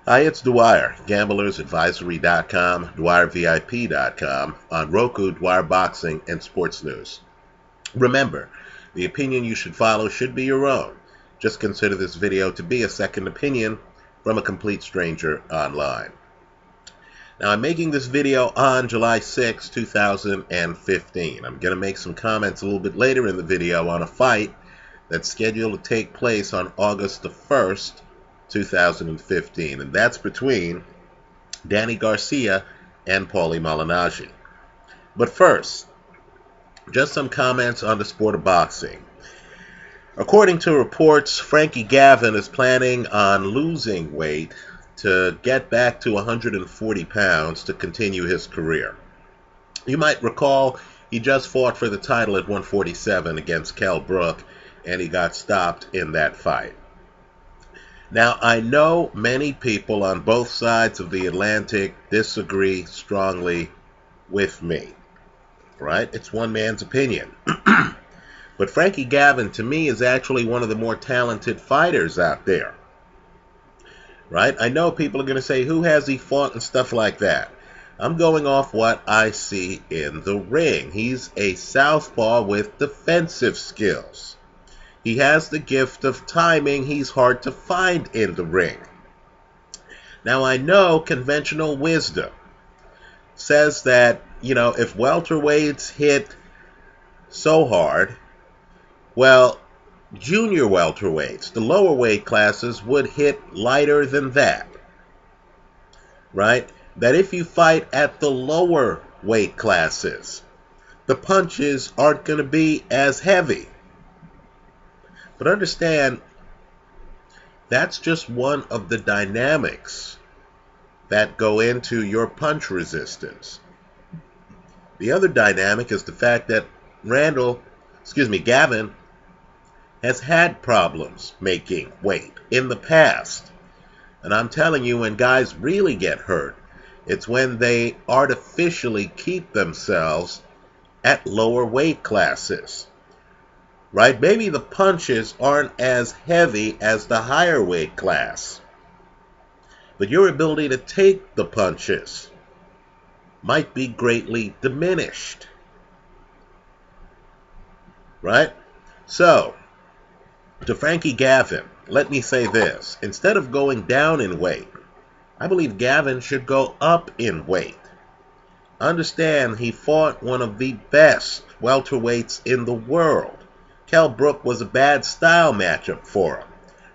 Hi, it's Dwyer, gamblersadvisory.com, dwyervip.com, on Roku, Dwyer Boxing, and Sports News. Remember, the opinion you should follow should be your own. Just consider this video to be a second opinion from a complete stranger online. Now, I'm making this video on July 6, 2015. I'm going to make some comments a little bit later in the video on a fight that's scheduled to take place on August the 1st, 2015, and that's between Danny Garcia and Paulie Malignaggi. But first, just some comments on the sport of boxing. According to reports, Frankie Gavin is planning on losing weight to get back to 140 pounds to continue his career. You might recall he just fought for the title at 147 against Kell Brook, and he got stopped in that fight. Now, I know many people on both sides of the Atlantic disagree strongly with me, right? It's one man's opinion. But Frankie Gavin, to me, is actually one of the more talented fighters out there, right? I know people are going to say, who has he fought and stuff like that. I'm going off what I see in the ring. He's a southpaw with defensive skills. He has the gift of timing. He's hard to find in the ring. Now, I know conventional wisdom says that, if welterweights hit so hard, well, junior welterweights, the lower weight classes, would hit lighter than that, right? That if you fight at the lower weight classes, the punches aren't going to be as heavy. But understand, that's just one of the dynamics that go into your punch resistance. The other dynamic is the fact that Gavin has had problems making weight in the past. And I'm telling you, when guys really get hurt, it's when they artificially keep themselves at lower weight classes. Right? Maybe the punches aren't as heavy as the higher weight class, but your ability to take the punches might be greatly diminished. Right? So, to Frankie Gavin, let me say this. Instead of going down in weight, I believe Gavin should go up in weight. Understand, he fought one of the best welterweights in the world. Kell Brook was a bad style matchup for him,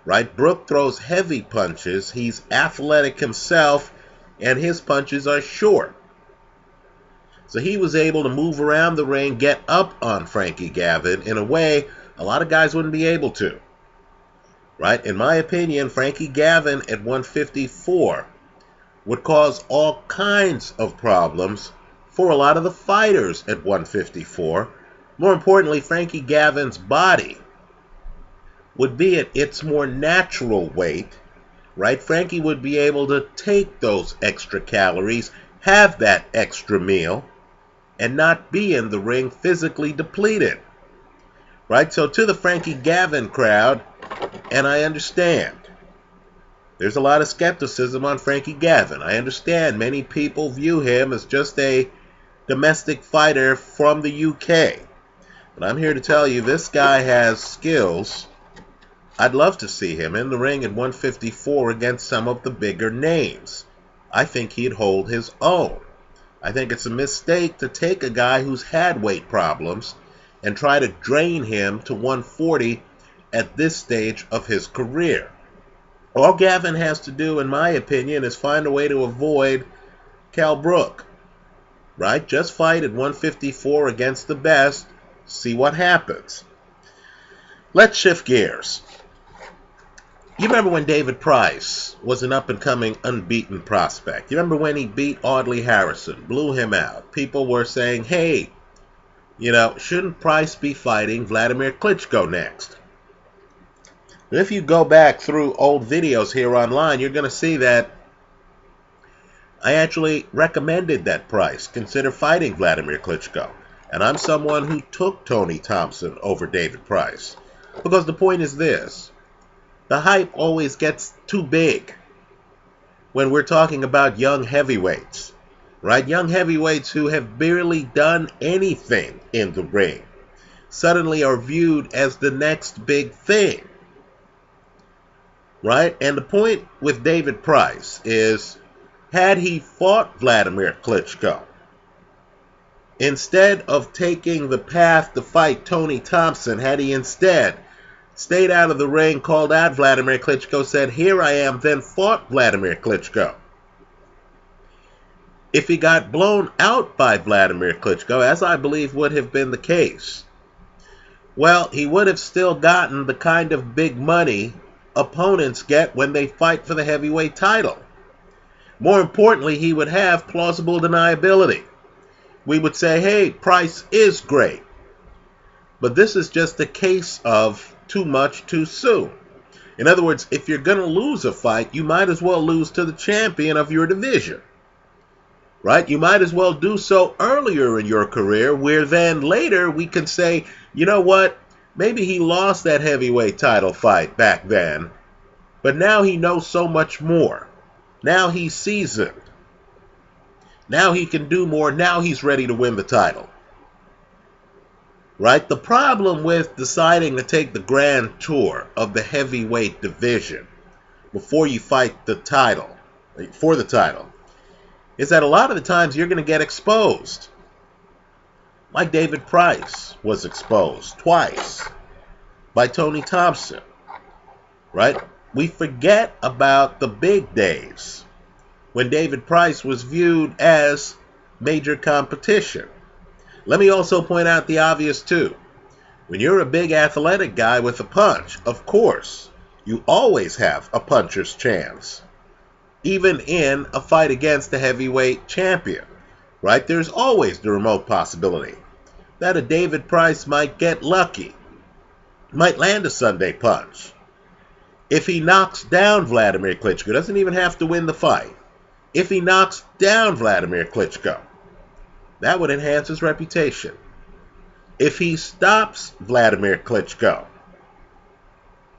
right? Brook throws heavy punches. He's athletic himself, and his punches are short. So he was able to move around the ring, get up on Frankie Gavin in a way a lot of guys wouldn't be able to, right? In my opinion, Frankie Gavin at 154 would cause all kinds of problems for a lot of the fighters at 154. More importantly, Frankie Gavin's body would be at its more natural weight, right? Frankie would be able to take those extra calories, have that extra meal, and not be in the ring physically depleted, right? So to the Frankie Gavin crowd, and I understand, there's a lot of skepticism on Frankie Gavin. I understand many people view him as just a domestic fighter from the UK. But I'm here to tell you, this guy has skills. I'd love to see him in the ring at 154 against some of the bigger names. I think he'd hold his own. I think it's a mistake to take a guy who's had weight problems and try to drain him to 140 at this stage of his career. All Gavin has to do, in my opinion, is find a way to avoid Kell Brook, right? Just fight at 154 against the best. See what happens. Let's shift gears. You remember when David Price was an up-and-coming unbeaten prospect? You remember when he beat Audley Harrison, blew him out? People were saying, hey, shouldn't Price be fighting Vladimir Klitschko next? If you go back through old videos here online, you're going to see that I actually recommended that Price consider fighting Vladimir Klitschko. And I'm someone who took Tony Thompson over David Price. Because the point is this. The hype always gets too big. when we're talking about young heavyweights, right? Young heavyweights who have barely done anything in the ring suddenly are viewed as the next big thing, right? And the point with David Price is, had he fought Vladimir Klitschko, instead of taking the path to fight Tony Thompson, had he instead stayed out of the ring, called out Vladimir Klitschko, said, "Here I am," then fought Vladimir Klitschko. If he got blown out by Vladimir Klitschko, as I believe would have been the case, well, he would have still gotten the kind of big money opponents get when they fight for the heavyweight title. More importantly, he would have plausible deniability. We would say, hey, Price is great. But this is just a case of too much too soon. In other words, if you're going to lose a fight, you might as well lose to the champion of your division. Right? You might as well do so earlier in your career, where then later we can say, you know what, maybe he lost that heavyweight title fight back then, but now he knows so much more. Now he's seasoned. Now he can do more. Now he's ready to win the title. Right? The problem with deciding to take the grand tour of the heavyweight division before you fight the title, for the title, is that a lot of the times you're going to get exposed. Like David Price was exposed twice by Tony Thompson. Right? We forget about the big days when David Price was viewed as major competition. Let me also point out the obvious too. When you're a big athletic guy with a punch, of course, you always have a puncher's chance. Even in a fight against the heavyweight champion, right? There's always the remote possibility that a David Price might get lucky, might land a Sunday punch. If he knocks down Vladimir Klitschko, doesn't even have to win the fight. If he knocks down Vladimir Klitschko, that would enhance his reputation. If he stops Vladimir Klitschko,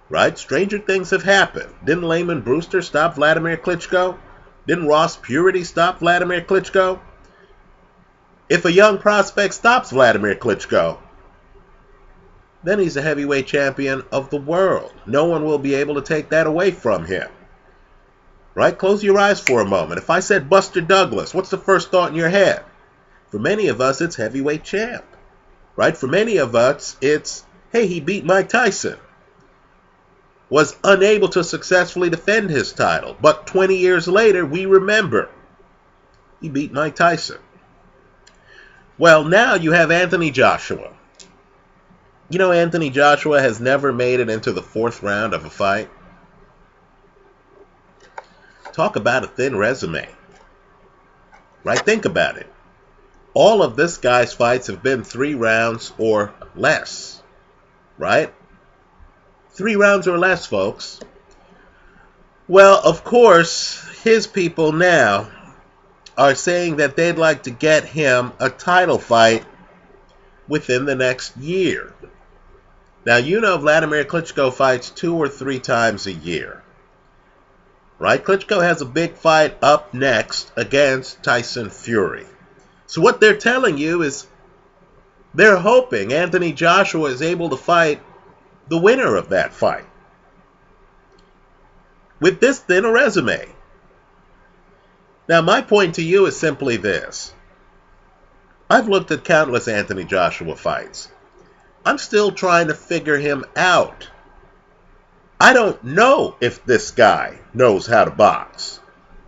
right? Stranger things have happened. Didn't Layman Brewster stop Vladimir Klitschko? Didn't Ross Purity stop Vladimir Klitschko? If a young prospect stops Vladimir Klitschko, then he's a heavyweight champion of the world. No one will be able to take that away from him. Right? Close your eyes for a moment. If I said Buster Douglas, what's the first thought in your head? For many of us, it's heavyweight champ. Right? For many of us, it's, hey, he beat Mike Tyson. Was unable to successfully defend his title. But 20 years later, we remember he beat Mike Tyson. Well, now you have Anthony Joshua. You know, Anthony Joshua has never made it into the fourth round of a fight. Talk about a thin resume. Right? Think about it. All of this guy's fights have been 3 rounds or less. Right? 3 rounds or less, folks. Well, of course, his people now are saying that they'd like to get him a title fight within the next year. Now, you know Vladimir Klitschko fights 2 or 3 times a year. Right? Klitschko has a big fight up next against Tyson Fury. So what they're telling you is they're hoping Anthony Joshua is able to fight the winner of that fight with this thin a resume. Now, my point to you is simply this. I've looked at countless Anthony Joshua fights. I'm still trying to figure him out. I don't know if this guy knows how to box.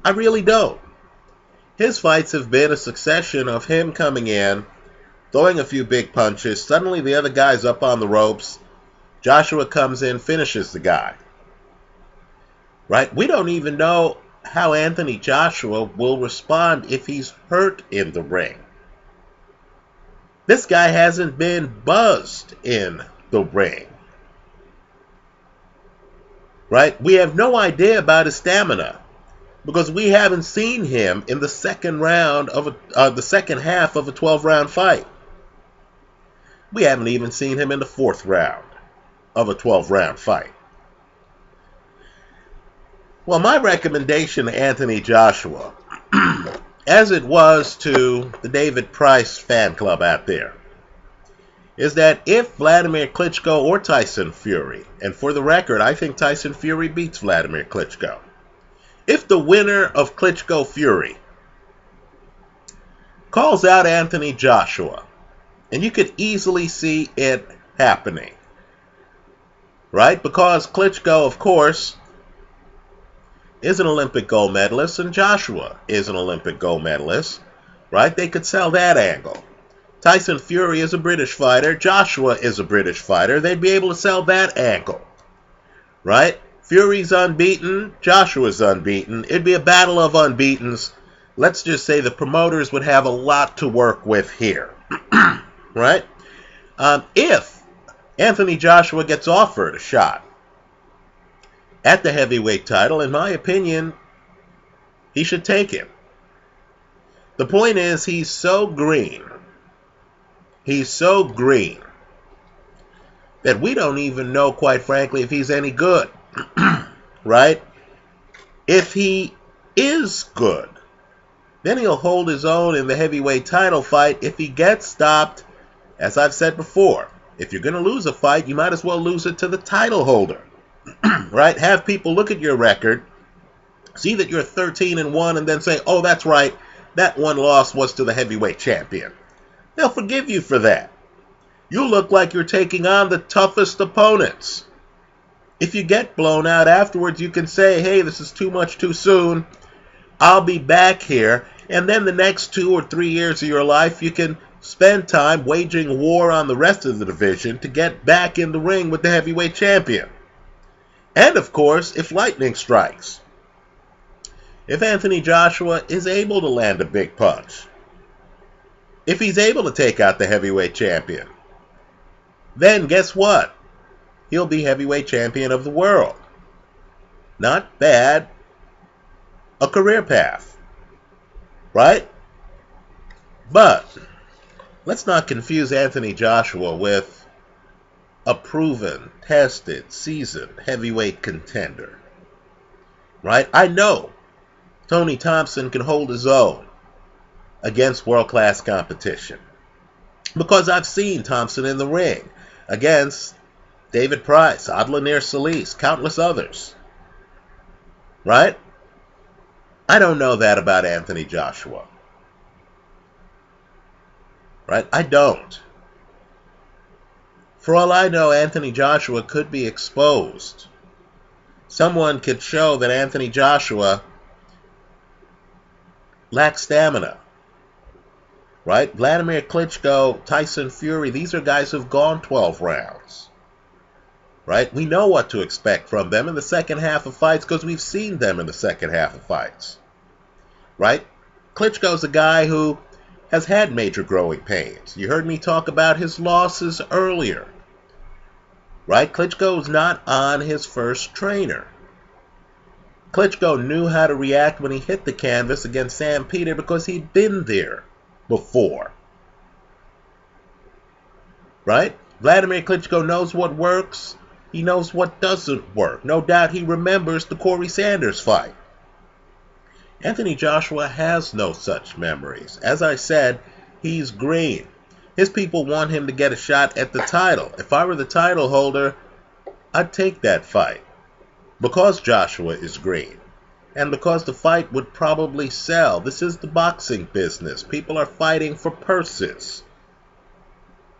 I really don't. His fights have been a succession of him coming in, throwing a few big punches, suddenly the other guy's up on the ropes, Joshua comes in, finishes the guy. Right? We don't even know how Anthony Joshua will respond if he's hurt in the ring. This guy hasn't been buzzed in the ring. Right? We have no idea about his stamina because we haven't seen him in the second round of the second half of a 12-round fight. We haven't even seen him in the 4th round of a 12-round fight. Well, my recommendation to Anthony Joshua, as it was to the David Price fan club out there, is that if Vladimir Klitschko or Tyson Fury, and for the record, I think Tyson Fury beats Vladimir Klitschko, if the winner of Klitschko Fury calls out Anthony Joshua, and you could easily see it happening, right? Because Klitschko, of course, is an Olympic gold medalist, and Joshua is an Olympic gold medalist, right? They could sell that angle. Tyson Fury is a British fighter. Joshua is a British fighter. They'd be able to sell that angle, right? Fury's unbeaten. Joshua's unbeaten. It'd be a battle of unbeatens. Let's just say the promoters would have a lot to work with here, right? If Anthony Joshua gets offered a shot at the heavyweight title, in my opinion, he should take it. The point is, he's so green. He's so green that we don't even know, quite frankly, if he's any good, right? If he is good, then he'll hold his own in the heavyweight title fight. If he gets stopped, as I've said before, if you're going to lose a fight, you might as well lose it to the title holder, right? Have people look at your record, see that you're 13-1, and then say, oh, that's right, that one loss was to the heavyweight champion. They'll forgive you for that. You look like you're taking on the toughest opponents. If you get blown out afterwards, you can say, hey, this is too much too soon. I'll be back here. And then the next 2 or 3 years of your life, you can spend time waging war on the rest of the division to get back in the ring with the heavyweight champion. And, of course, if lightning strikes, if Anthony Joshua is able to land a big punch, if he's able to take out the heavyweight champion, then guess what? He'll be heavyweight champion of the world. Not bad. A career path, right? But let's not confuse Anthony Joshua with a proven, tested, seasoned heavyweight contender, right? I know Tony Thompson can hold his own against world-class competition, because I've seen Thompson in the ring against David Price, Adlanir Solis, countless others, right? I don't know that about Anthony Joshua, right? I don't. For all I know, Anthony Joshua could be exposed. Someone could show that Anthony Joshua lacks stamina, right? Vladimir Klitschko, Tyson Fury, these are guys who've gone 12 rounds, right? We know what to expect from them in the second half of fights because we've seen them in the second half of fights, right? Klitschko's a guy who has had major growing pains. You heard me talk about his losses earlier, right? Klitschko's not on his first trainer. Klitschko knew how to react when he hit the canvas against Sam Peter because he'd been there before, right? Vladimir Klitschko knows what works. He knows what doesn't work. No doubt he remembers the Corey Sanders fight. Anthony Joshua has no such memories. As I said, he's green. His people want him to get a shot at the title. If I were the title holder, I'd take that fight because Joshua is green and because the fight would probably sell. This is the boxing business. People are fighting for purses.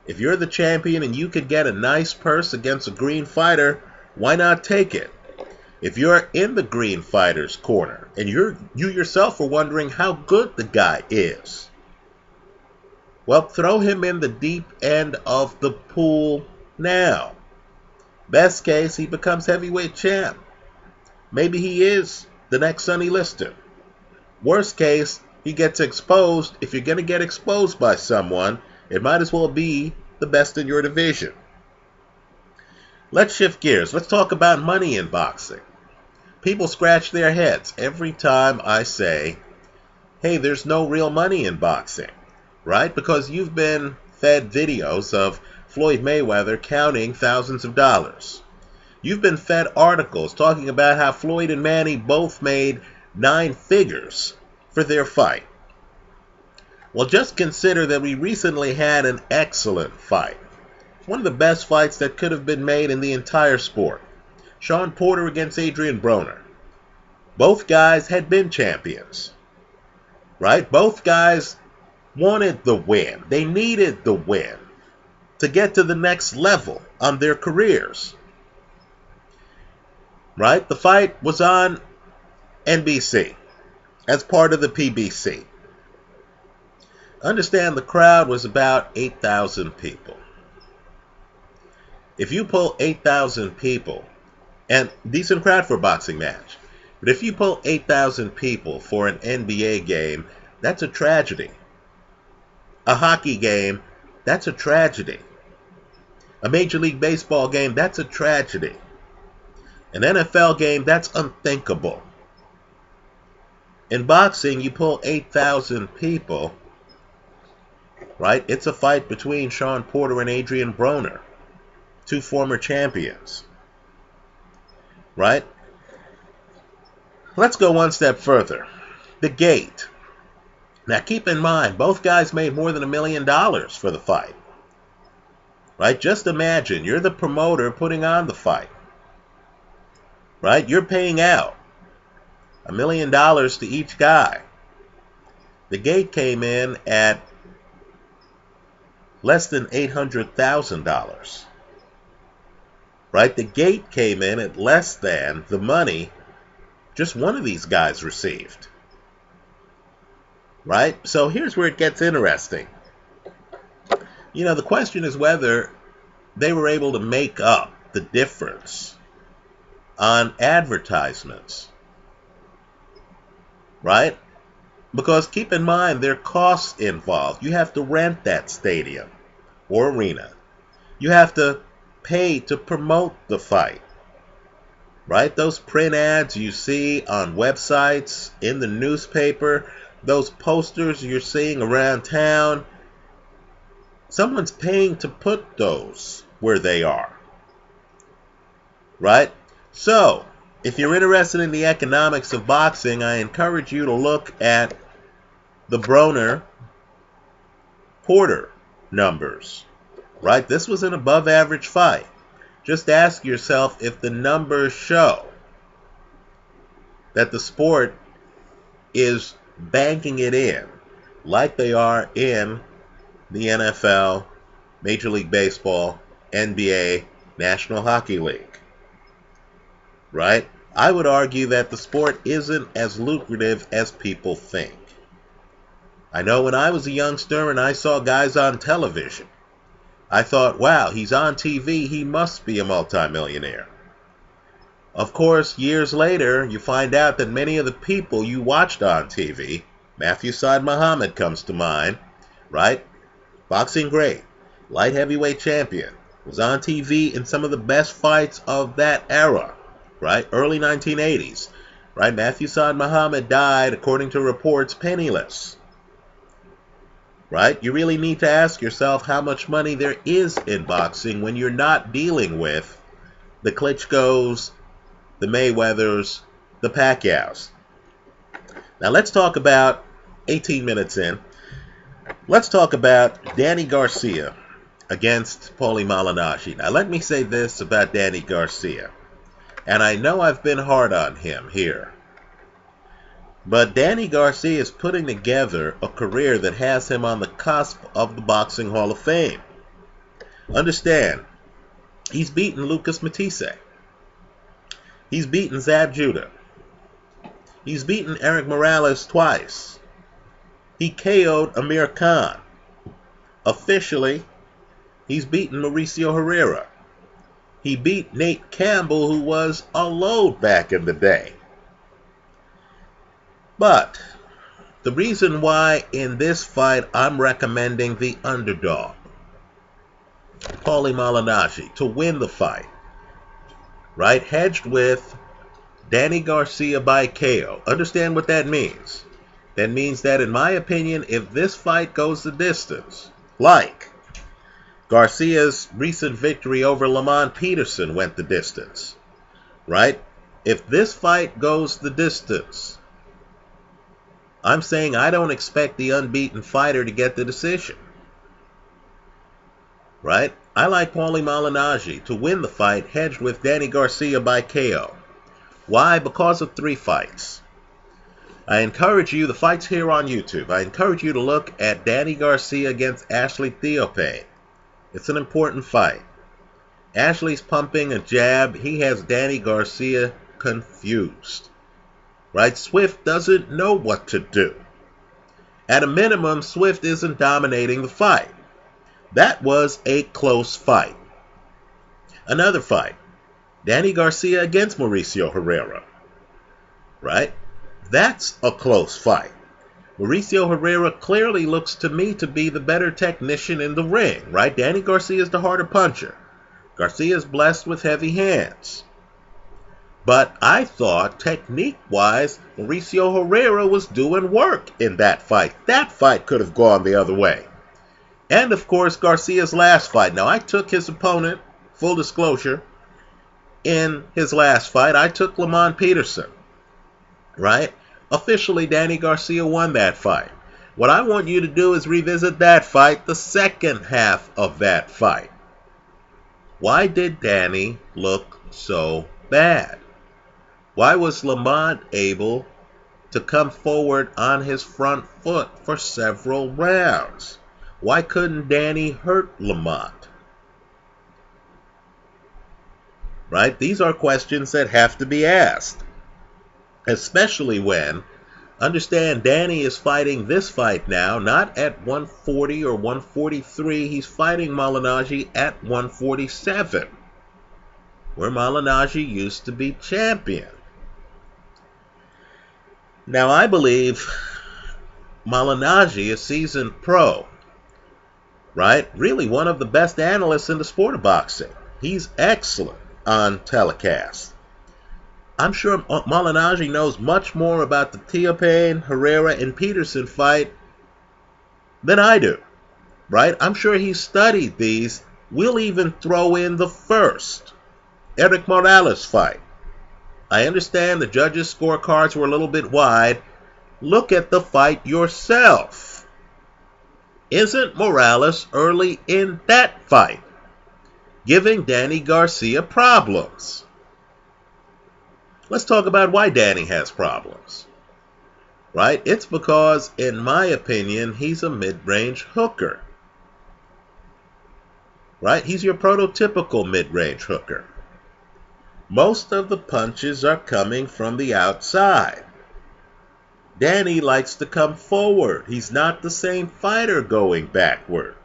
If you're the champion and you could get a nice purse against a green fighter, why not take it? If you're in the green fighter's corner and you yourself are wondering how good the guy is, well, throw him in the deep end of the pool now. Best case, he becomes heavyweight champ. Maybe he is the next Sonny Liston. Worst case, he gets exposed. If you're going to get exposed by someone, it might as well be the best in your division. Let's shift gears. Let's talk about money in boxing. People scratch their heads every time I say, hey, there's no real money in boxing, right? Because you've been fed videos of Floyd Mayweather counting thousands of dollars. You've been fed articles talking about how Floyd and Manny both made 9 figures for their fight. Well, just consider that we recently had an excellent fight. One of the best fights that could have been made in the entire sport. Shawn Porter against Adrian Broner. Both guys had been champions, right? Both guys wanted the win. They needed the win to get to the next level on their careers, right? The fight was on NBC as part of the PBC. Understand the crowd was about 8,000 people. If you pull 8,000 people, and decent crowd for a boxing match, but if you pull 8,000 people for an NBA game, that's a tragedy. A hockey game, that's a tragedy. A Major League Baseball game, that's a tragedy. An NFL game, that's unthinkable. In boxing, you pull 8,000 people, right? It's a fight between Shawn Porter and Adrian Broner, 2 former champions, right? Let's go one step further. The gate. Now keep in mind, both guys made more than $1 million for the fight, right? Just imagine, you're the promoter putting on the fight, right? You're paying out $1 million to each guy. The gate came in at less than $800,000, right? The gate came in at less than the money just one of these guys received, right? So here's where it gets interesting. You know, the question is whether they were able to make up the difference on advertisements, right? Because keep in mind, there are costs involved. You have to rent that stadium or arena. You have to pay to promote the fight, right? Those print ads you see on websites, in the newspaper, those posters you're seeing around town, someone's paying to put those where they are, right? So, if you're interested in the economics of boxing, I encourage you to look at the Broner-Porter numbers, right? This was an above-average fight. Just ask yourself if the numbers show that the sport is banking it in like they are in the NFL, Major League Baseball, NBA, National Hockey League, right? I would argue that the sport isn't as lucrative as people think. I know when I was a youngster and I saw guys on television, I thought, wow, he's on TV, he must be a multimillionaire. Of course, years later, you find out that many of the people you watched on TV, Matthew Saad Muhammad comes to mind, right? Boxing great, light heavyweight champion, was on TV in some of the best fights of that era, right? Early 1980s, right? Matthew Saad Muhammad died, according to reports, penniless. Right? You really need to ask yourself how much money there is in boxing when you're not dealing with the Klitschko's, the Mayweathers, the Pacquiao's. Now let's talk about, 18 minutes in, let's talk about Danny Garcia against Paulie Malignaggi. Now let me say this about Danny Garcia, and I know I've been hard on him here, but Danny Garcia is putting together a career that has him on the cusp of the Boxing Hall of Fame. Understand, he's beaten Lucas Matisse. He's beaten Zab Judah. He's beaten Eric Morales twice. He KO'd Amir Khan. Officially, he's beaten Mauricio Herrera. He beat Nate Campbell, who was a load back in the day. But the reason why in this fight I'm recommending the underdog, Paulie Malignaggi, to win the fight, right? Hedged with Danny Garcia by KO. Understand what that means. That means that, in my opinion, if this fight goes the distance, like Garcia's recent victory over Lamont Peterson went the distance, right? If this fight goes the distance, I'm saying I don't expect the unbeaten fighter to get the decision, right? I like Paulie Malignaggi to win the fight, hedged with Danny Garcia by KO. Why? Because of 3 fights. I encourage you, the fight's here on YouTube, I encourage you to look at Danny Garcia against Ashley Theophane. It's an important fight. Ashley's pumping a jab. He has Danny Garcia confused, right? Swift doesn't know what to do. At a minimum, Swift isn't dominating the fight. That was a close fight. Another fight, Danny Garcia against Mauricio Herrera, right? That's a close fight. Mauricio Herrera clearly looks to me to be the better technician in the ring, right? Danny Garcia is the harder puncher. Garcia is blessed with heavy hands. But I thought, technique-wise, Mauricio Herrera was doing work in that fight. That fight could have gone the other way. And, of course, Garcia's last fight. Now, I took his opponent, full disclosure, in his last fight. I took Lamont Peterson, right? Officially, Danny Garcia won that fight. What I want you to do is revisit that fight, the second half of that fight. Why did Danny look so bad? Why was Lamont able to come forward on his front foot for several rounds? Why couldn't Danny hurt Lamont? Right? These are questions that have to be asked. Especially when, understand, Danny is fighting this fight now, not at 140 or 143. He's fighting Malignaggi at 147, where Malignaggi used to be champion. Now, I believe Malignaggi, a seasoned pro, right? Really one of the best analysts in the sport of boxing. He's excellent on telecast. I'm sure Malignaggi knows much more about the Theophane, Herrera, and Peterson fight than I do, right? I'm sure he studied these. We'll even throw in the first Eric Morales fight. I understand the judges' scorecards were a little bit wide. Look at the fight yourself. Isn't Morales early in that fight giving Danny Garcia problems? Let's talk about why Danny has problems, right? It's because, in my opinion, he's a mid-range hooker, right? He's your prototypical mid-range hooker. Most of the punches are coming from the outside. Danny likes to come forward. He's not the same fighter going backward.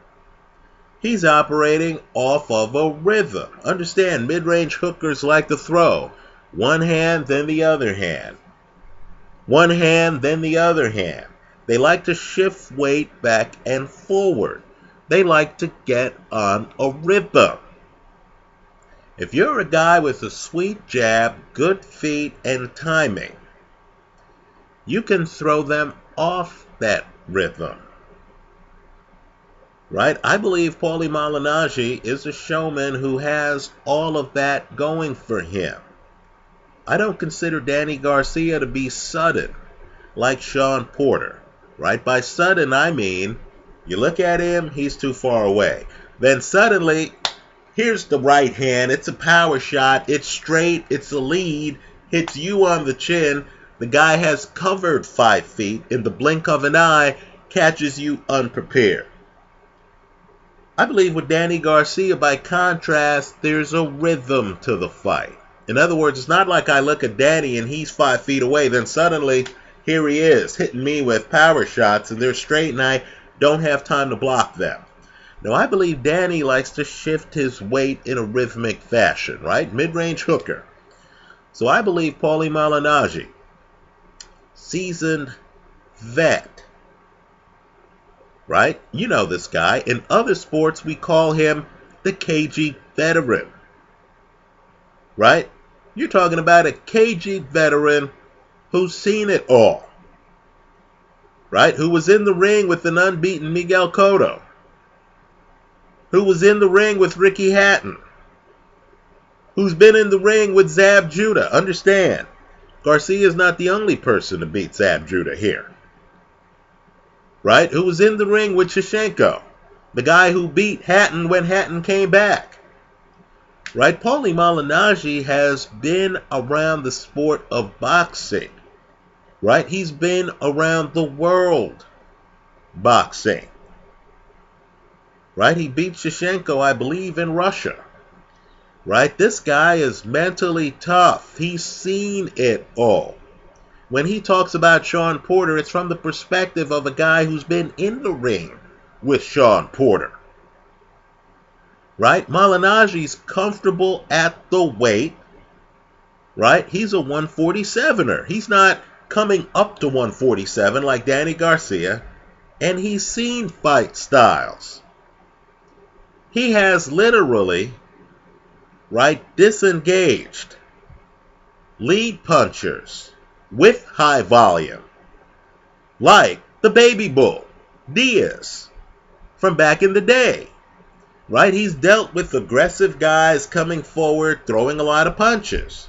He's operating off of a rhythm. Understand, mid-range hookers like to throw. One hand, then the other hand. One hand, then the other hand. They like to shift weight back and forward. They like to get on a rhythm. If you're a guy with a sweet jab, good feet, and timing, you can throw them off that rhythm. Right? I believe Paulie Malignaggi is a showman who has all of that going for him. I don't consider Danny Garcia to be sudden, like Sean Porter. Right? By sudden, I mean, you look at him, he's too far away. Then suddenly, here's the right hand. It's a power shot. It's straight. It's a lead. Hits you on the chin. The guy has covered 5 feet. In the blink of an eye, catches you unprepared. I believe with Danny Garcia, by contrast, there's a rhythm to the fight. In other words, it's not like I look at Danny and he's 5 feet away. Then suddenly, here he is, hitting me with power shots, and they're straight, and I don't have time to block them. Now, I believe Danny likes to shift his weight in a rhythmic fashion, right? Mid-range hooker. So I believe Paulie Malignaggi, seasoned vet, right? You know this guy. In other sports, we call him the cagey veteran, right? You're talking about a cagey veteran who's seen it all, right? Who was in the ring with an unbeaten Miguel Cotto. who was in the ring with Ricky Hatton, who's been in the ring with Zab Judah. Understand, Garcia is not the only person to beat Zab Judah here. Right? Who was in the ring with Shevchenko, the guy who beat Hatton when Hatton came back. Right? Paulie Malignaggi has been around the sport of boxing. Right? He's been around the world boxing. Right? He beat Shevchenko, I believe, in Russia. Right? This guy is mentally tough. He's seen it all. When he talks about Shawn Porter, it's from the perspective of a guy who's been in the ring with Shawn Porter. Right? Malignaggi's comfortable at the weight. Right? He's a 147er. He's not coming up to 147 like Danny Garcia. And he's seen fight styles. He has literally, right, disengaged lead punchers with high volume, like the Baby Bull, Diaz, from back in the day. Right? He's dealt with aggressive guys coming forward, throwing a lot of punches.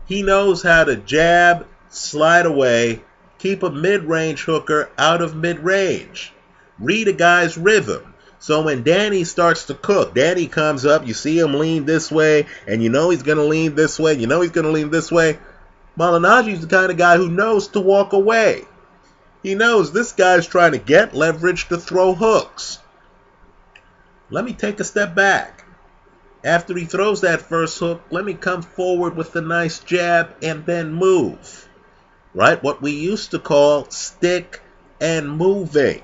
He knows how to jab, slide away, keep a mid-range hooker out of mid-range. Read a guy's rhythm. So when Danny starts to cook, Danny comes up, you see him lean this way, and you know he's going to lean this way, you know he's going to lean this way. Malignaggi's the kind of guy who knows to walk away. He knows this guy's trying to get leverage to throw hooks. Let me take a step back. After he throws that first hook, let me come forward with a nice jab and then move. Right? What we used to call stick and moving.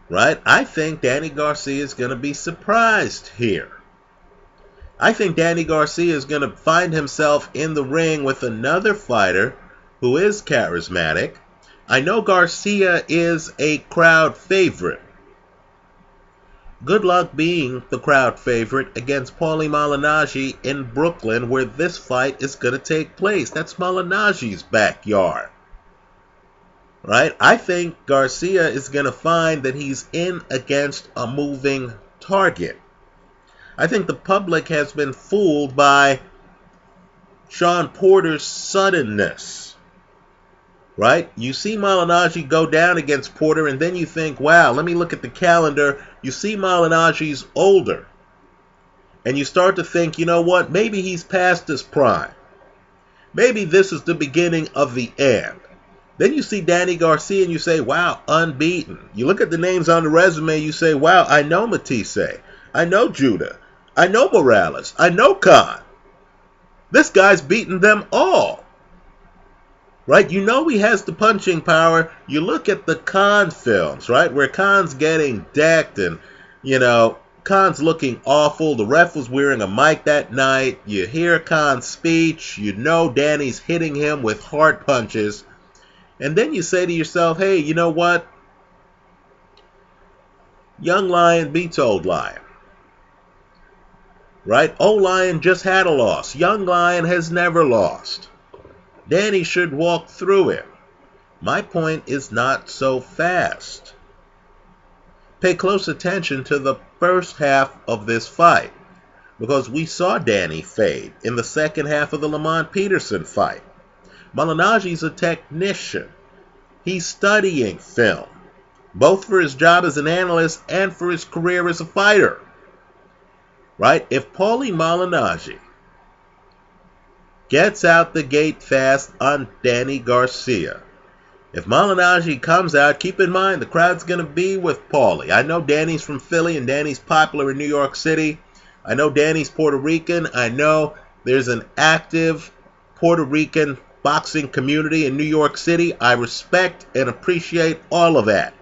Right? I think Danny Garcia is going to be surprised here. I think Danny Garcia is going to find himself in the ring with another fighter who is charismatic. I know Garcia is a crowd favorite. Good luck being the crowd favorite against Paulie Malignaggi in Brooklyn, where this fight is going to take place. That's Malignaggi's backyard. Right? I think Garcia is going to find that he's in against a moving target. I think the public has been fooled by Shawn Porter's suddenness. Right? You see Malignaggi go down against Porter, and then you think, wow, let me look at the calendar. You see Malignaggi's older. And you start to think, you know what? Maybe he's past his prime. Maybe this is the beginning of the end. Then you see Danny Garcia and you say, wow, unbeaten. You look at the names on the resume, you say, wow, I know Matisse. I know Judah. I know Morales. I know Khan. This guy's beaten them all. Right? You know he has the punching power. You look at the Khan films, right? Where Khan's getting decked and, you know, Khan's looking awful. The ref was wearing a mic that night. You hear Khan's speech. You know Danny's hitting him with hard punches. And then you say to yourself, hey, you know what? Young lion beats old lion. Right? Old lion just had a loss. Young lion has never lost. Danny should walk through him. My point is not so fast. Pay close attention to the first half of this fight, because we saw Danny fade in the second half of the Lamont Peterson fight. Malignaggi's a technician. He's studying film, both for his job as an analyst and for his career as a fighter. Right? If Paulie Malignaggi gets out the gate fast on Danny Garcia, if Malignaggi comes out, keep in mind the crowd's going to be with Paulie. I know Danny's from Philly and Danny's popular in New York City. I know Danny's Puerto Rican. I know there's an active Puerto Rican boxing community in New York City. I respect and appreciate all of that.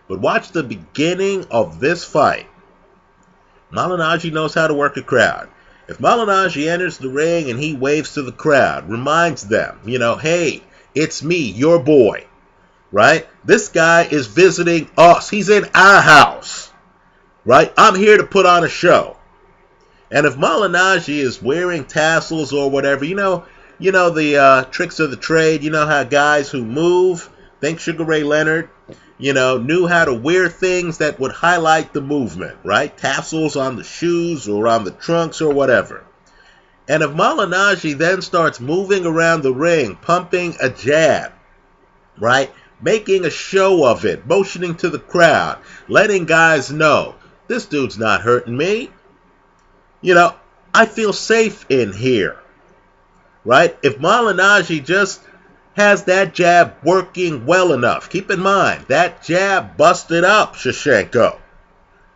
But watch the beginning of this fight. Malignaggi knows how to work a crowd. If Malignaggi enters the ring and he waves to the crowd, reminds them, you know, hey, it's me, your boy, right? This guy is visiting us. He's in our house, right? I'm here to put on a show. And if Malignaggi is wearing tassels or whatever, you know the tricks of the trade. You know how guys who move, think Sugar Ray Leonard, knew how to wear things that would highlight the movement, right? Tassels on the shoes or on the trunks or whatever. And if Malignaggi then starts moving around the ring, pumping a jab, right? Making a show of it, motioning to the crowd, letting guys know, this dude's not hurting me. I feel safe in here, right? If Malignaggi just has that jab working well enough. Keep in mind, that jab busted up Shevchenko.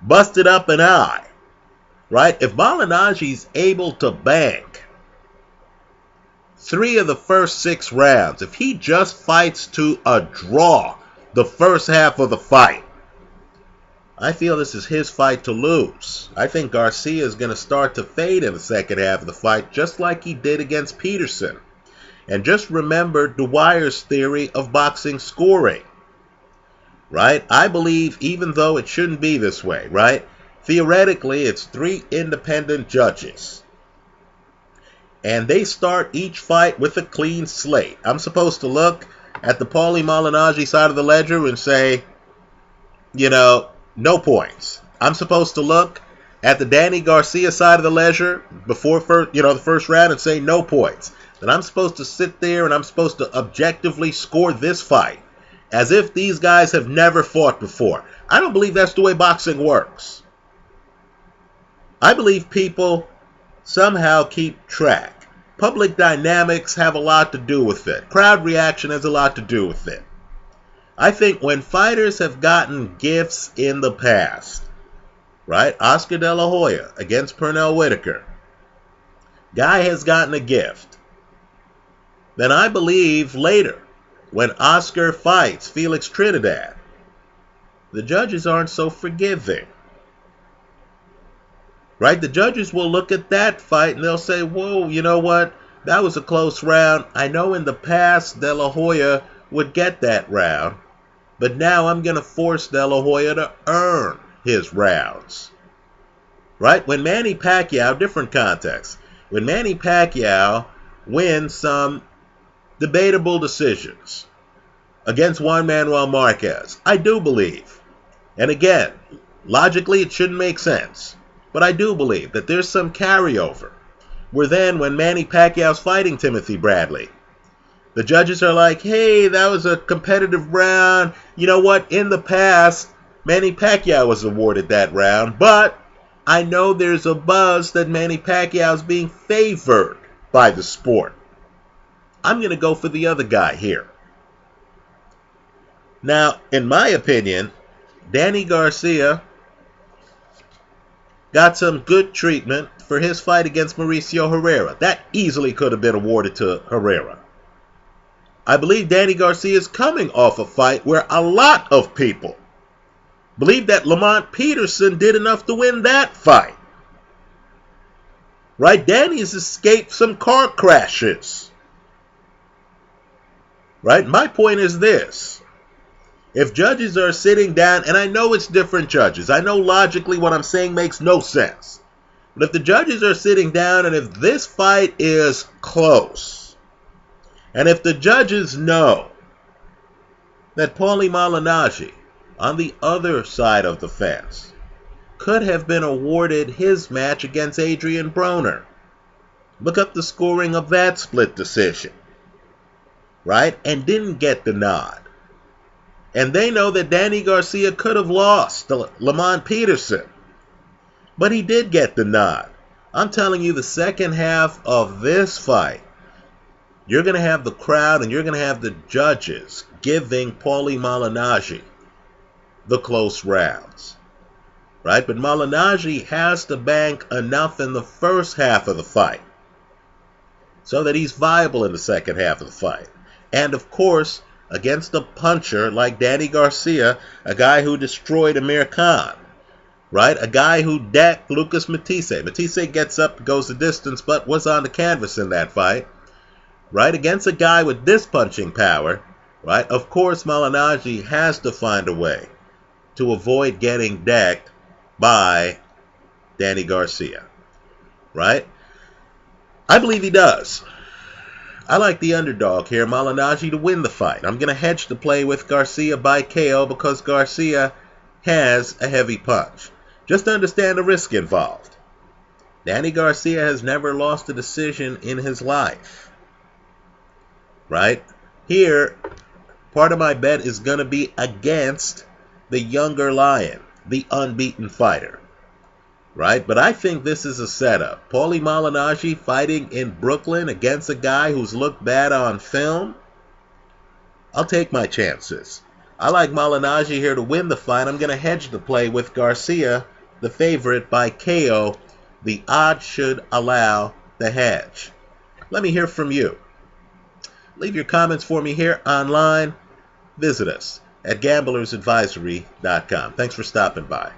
Busted up an eye. Right? If Malignaggi's able to bank 3 of the first 6 rounds, if he just fights to a draw the first half of the fight, I feel this is his fight to lose. I think Garcia is going to start to fade in the second half of the fight, just like he did against Peterson. And just remember Dwyer's theory of boxing scoring, right? I believe, even though it shouldn't be this way, right? Theoretically, it's 3 independent judges. And they start each fight with a clean slate. I'm supposed to look at the Paulie Malignaggi side of the ledger and say, no points. I'm supposed to look at the Danny Garcia side of the ledger before the first round and say no points. Then I'm supposed to sit there and I'm supposed to objectively score this fight as if these guys have never fought before. I don't believe that's the way boxing works. I believe people somehow keep track. Public dynamics have a lot to do with it. Crowd reaction has a lot to do with it. I think when fighters have gotten gifts in the past, right? Oscar De La Hoya against Pernell Whitaker. Guy has gotten a gift. Then I believe later, when Oscar fights Felix Trinidad, the judges aren't so forgiving. Right? The judges will look at that fight and they'll say, whoa, you know what? That was a close round. I know in the past De La Hoya would get that round, but now I'm going to force De La Hoya to earn his rounds. Right? When Manny Pacquiao, different context, when Manny Pacquiao wins some debatable decisions against Juan Manuel Marquez, I do believe, and again, logically it shouldn't make sense, but I do believe that there's some carryover where then when Manny Pacquiao's fighting Timothy Bradley, the judges are like, hey, that was a competitive round. You know what? In the past, Manny Pacquiao was awarded that round, but I know there's a buzz that Manny Pacquiao's being favored by the sport. I'm going to go for the other guy here. Now, in my opinion, Danny Garcia got some good treatment for his fight against Mauricio Herrera. That easily could have been awarded to Herrera. I believe Danny Garcia is coming off a fight where a lot of people believe that Lamont Peterson did enough to win that fight. Right? Danny's escaped some car crashes. Right? My point is this. If judges are sitting down, and I know it's different judges. I know logically what I'm saying makes no sense. But if the judges are sitting down and if this fight is close, and if the judges know that Paulie Malignaggi, on the other side of the fence, could have been awarded his match against Adrian Broner. Look up the scoring of that split decision. Right? And didn't get the nod. And they know that Danny Garcia could have lost to Lamont Peterson. But he did get the nod. I'm telling you, the second half of this fight, you're going to have the crowd and you're going to have the judges giving Paulie Malignaggi the close rounds. Right? But Malignaggi has to bank enough in the first half of the fight so that he's viable in the second half of the fight. And of course, against a puncher like Danny Garcia, a guy who destroyed Amir Khan, right? A guy who decked Lucas Matisse. Matisse gets up, goes the distance, but was on the canvas in that fight, right? Against a guy with this punching power, right? Of course, Malignaggi has to find a way to avoid getting decked by Danny Garcia, right? I believe he does. I like the underdog here, Malignaggi, to win the fight. I'm going to hedge the play with Garcia by KO because Garcia has a heavy punch. Just understand the risk involved. Danny Garcia has never lost a decision in his life. Right? Here, part of my bet is going to be against the younger lion, the unbeaten fighter. Right? But I think this is a setup. Paulie Malignaggi fighting in Brooklyn against a guy who's looked bad on film. I'll take my chances. I like Malignaggi here to win the fight. I'm going to hedge the play with Garcia, the favorite, by KO. The odds should allow the hedge. Let me hear from you. Leave your comments for me here online. Visit us at gamblersadvisory.com. Thanks for stopping by.